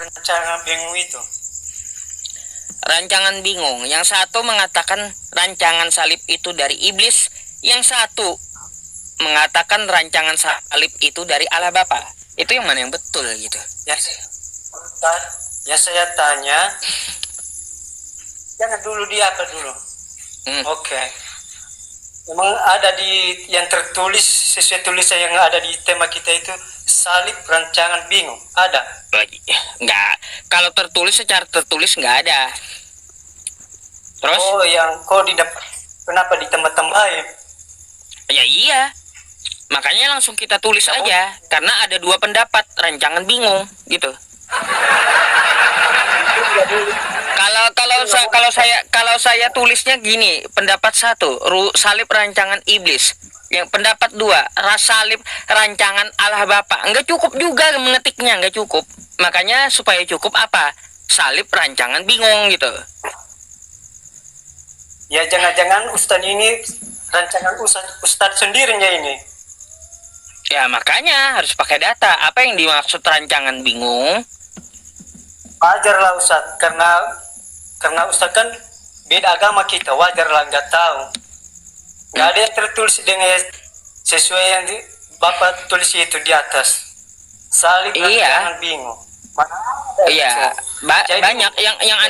rancangan bingung itu? Rancangan bingung. Yang satu mengatakan rancangan salib itu dari iblis, yang satu mengatakan rancangan salib itu dari Allah Bapa. Itu yang mana yang betul gitu? Ya saya tanya, jangan dulu dia apa dulu. Oke. Memang ada di yang tertulis sesuai tulisan yang ada di tema kita itu salib rancangan bingung. Ada? Enggak. Kalau tertulis secara tertulis enggak ada. Terus? Oh, yang kok kenapa ditambah-tambahin? Ya iya. Makanya langsung kita tulis aja, karena ada dua pendapat rancangan bingung gitu. Kalau saya tulisnya gini, pendapat satu salib rancangan iblis, yang pendapat dua salib rancangan Allah Bapa. Enggak cukup juga mengetiknya, enggak cukup. Makanya supaya cukup apa? Salib rancangan bingung gitu. Ya jangan-jangan Ustadz ini rancangan Ustadz sendirinya ini. Ya makanya harus pakai data. Apa yang dimaksud rancangan bingung? Wajarlah Ustadz, karena Ustadz kan beda agama kita, wajarlah nggak tahu. Nggak ada yang tertulis dengan sesuai yang Bapak tulis itu di atas. Salib rancangan bingung. Iya, banyak yang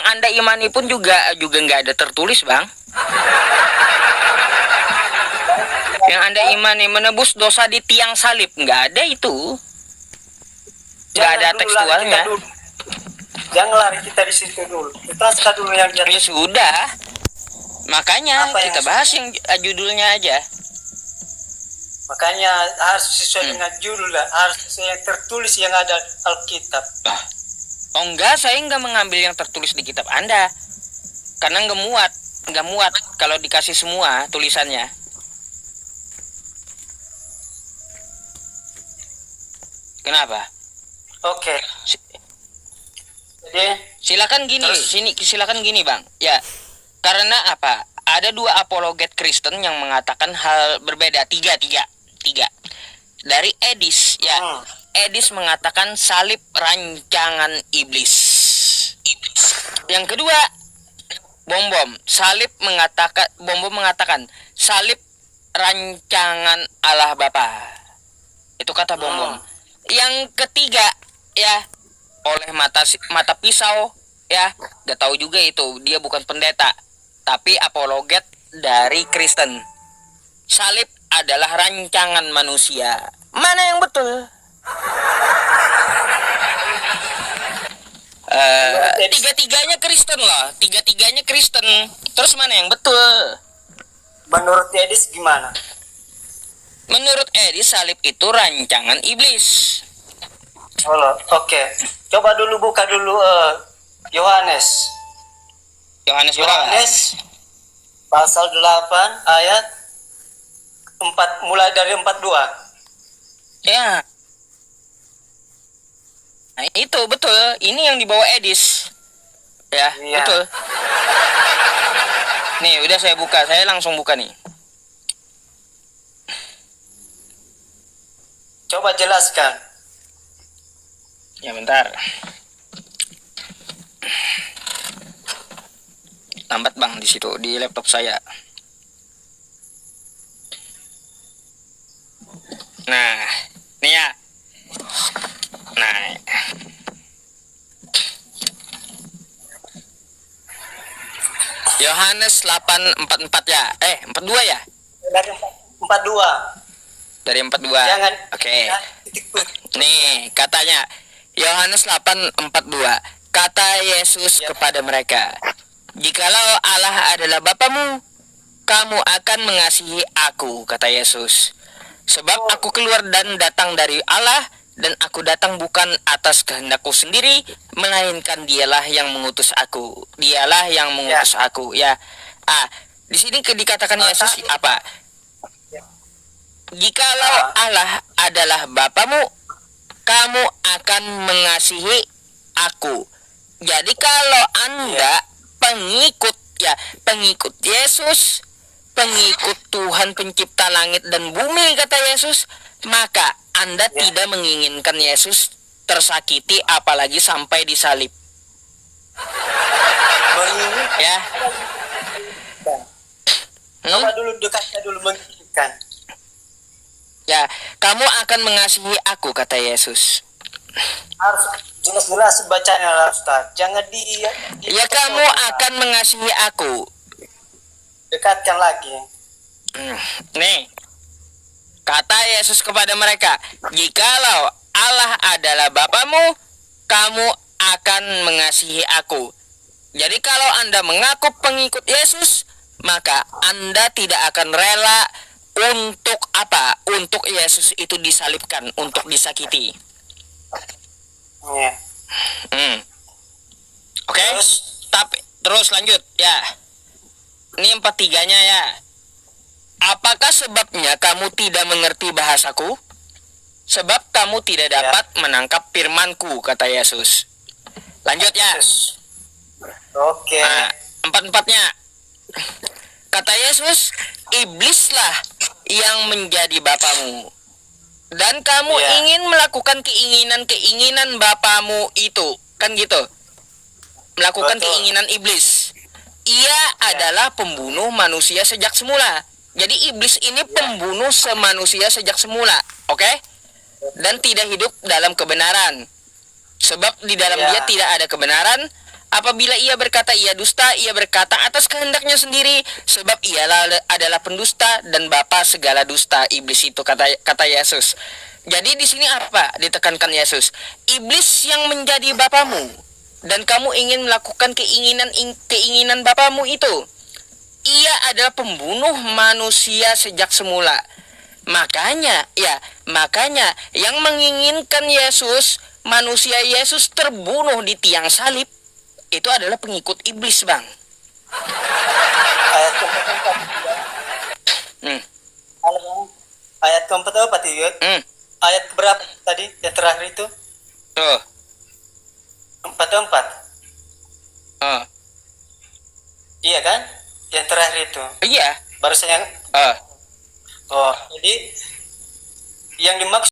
anda imani pun juga nggak ada tertulis, Bang. Yang anda imani menebus dosa di tiang salib, nggak ada itu, nggak ada tekstualnya. Jangan lari kita di situ dulu. Kita dulu yang ya sudah, makanya kita bahas yang judulnya aja. Makanya harus sesuai dengan judul lah, harus sesuai yang tertulis yang ada Alkitab. Oh enggak, saya enggak mengambil yang tertulis di kitab Anda, karena enggak muat kalau dikasih semua tulisannya. Kenapa? Oke. Jadi silakan gini Bang. Ya, karena apa? Ada dua apologet Kristen yang mengatakan hal berbeda. Tiga. Dari Edis, ya. Edis mengatakan salib rancangan iblis. Yang kedua, Bom mengatakan salib rancangan Allah Bapa. Itu kata Bom. Yang ketiga, ya, oleh mata pisau, ya, gak tahu juga itu, dia bukan pendeta, tapi apologet dari Kristen. Salib adalah rancangan manusia. Mana yang betul? Tiga-tiganya Kristen loh. Tiga-tiganya Kristen. Terus mana yang betul? Menurut Edis gimana? Menurut Edis salib itu rancangan iblis. Oke. Coba dulu buka dulu Yohanes pasal 8 ayat 4 mulai dari 42. Ya. Nah, itu betul. Ini yang dibawa Edis. Ya, iya. Betul. Nih, udah saya buka. Saya langsung buka nih. Coba jelaskan. Ya, bentar. Lambat Bang di situ di laptop saya. Nah, nih ya. Nah. Yohanes 8:44 ya. 42 ya? Dari 42. Dari 42. Jangan. Oke. Nih, katanya Yohanes 8:42. Kata Yesus kepada mereka, "Jikalau Allah adalah Bapamu, kamu akan mengasihi aku," kata Yesus. "Sebab aku keluar dan datang dari Allah, dan aku datang bukan atas kehendakku sendiri, melainkan Dialah yang mengutus aku." Dialah yang mengutus aku, ya. Di sini dikatakan Yesus apa? Jikalau Allah adalah Bapamu, kamu akan mengasihi aku. Jadi kalau Anda pengikut Yesus, pengikut Tuhan pencipta langit dan bumi, kata Yesus, maka Anda tidak menginginkan Yesus tersakiti apalagi sampai disalib. Menginginkan. Ya. Coba dulu dekatnya dulu menginginkan. Ya, kamu akan mengasihi aku, kata Yesus. Harus jelas-jelas bacanya lah Ustaz. Jangan Ya, kamu akan mengasihi aku. dekatkan lagi. Nih, kata Yesus kepada mereka, jikalau Allah adalah Bapamu, kamu akan mengasihi aku. Jadi kalau Anda mengaku pengikut Yesus, maka Anda tidak akan rela untuk apa? Untuk Yesus itu disalibkan, untuk disakiti. Ya. Oke? Tapi terus lanjut ya. Ini 4-3-nya ya. Apakah sebabnya kamu tidak mengerti bahasaku? Sebab kamu tidak dapat menangkap firmanku, kata Yesus. Lanjut ya. Oke. Nah, 4-4-nya. Kata Yesus, iblislah yang menjadi bapamu. Dan kamu ingin melakukan keinginan-keinginan bapamu itu. Kan gitu. Melakukan keinginan iblis. Ia adalah pembunuh manusia sejak semula. Jadi iblis ini pembunuh semanusia sejak semula. Oke? Dan tidak hidup dalam kebenaran. Sebab di dalam dia tidak ada kebenaran. Apabila ia berkata ia dusta, ia berkata atas kehendaknya sendiri, sebab ialah adalah pendusta dan bapa segala dusta. Iblis itu, kata Yesus. Jadi di sini apa ditekankan Yesus? Iblis yang menjadi bapamu dan kamu ingin melakukan keinginan bapamu itu. Ia adalah pembunuh manusia sejak semula. Makanya yang menginginkan Yesus, manusia Yesus terbunuh di tiang salib, itu adalah pengikut iblis, Bang. Ayat keempat. Ayat keempat apa tiga? Ayat berapa tadi yang terakhir itu? Tuh. 4. Iya kan? Yang terakhir itu. Iya. Barusan yang. Oh, jadi yang dimaksud